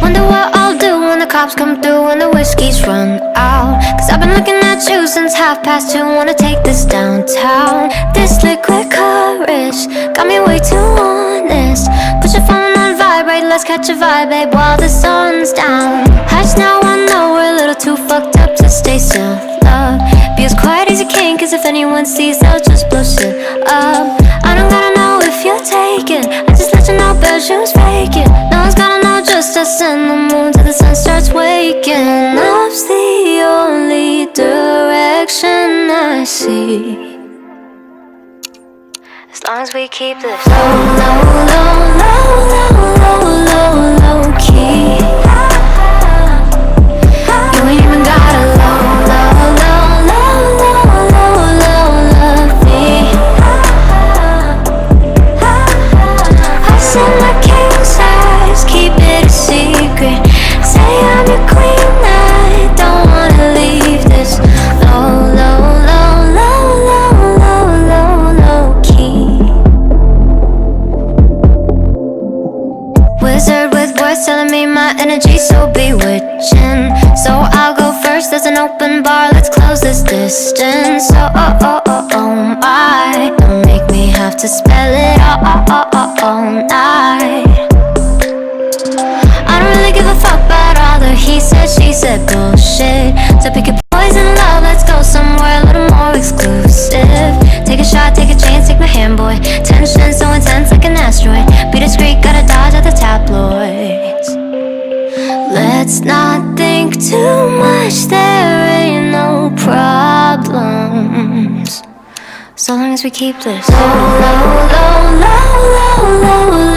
Wonder what I'll do when the cops come through and the whiskey's run out. Cause I've been looking at you since 2:30. Wanna take this downtown. This liquid courage got me way too honest. Put your phone on vibrate, let's catch a vibe, babe, while the sun's down. Hush now, I know we're a little too fucked up to stay still. Love, be as quiet as you can, cause if anyone sees, they'll just blow shit up. I don't gotta know if you're taken, I just let you know bad shoes faking. No one's gotta know, just us and the moon till the sun starts waking. Love's the only direction I see, as long as we keep this low, low, low, low, low, low, low, low key. You ain't even gotta low, low, low, low, low, low, low, love me. I said my king size, keep it a secret. Say I'm your queen, I don't wanna leave this low, low, low, low, low, low, low, low key. Wizard with words telling me my energy's so bewitching. So I'll go first, there's an open bar, let's close this distance. Oh, oh, oh, oh, oh my, don't make me have to spell it all night. I don't really give a fuck about all the he said, she said bullshit. So pick your poison, love, let's go somewhere a little more exclusive. Take a shot, take a chance, take my hand, boy. Tension so intense like an asteroid. Be discreet, gotta dodge at the tabloids. Let's not think too much, there ain't no problems, so long as we keep this low, low, low, low, low, low,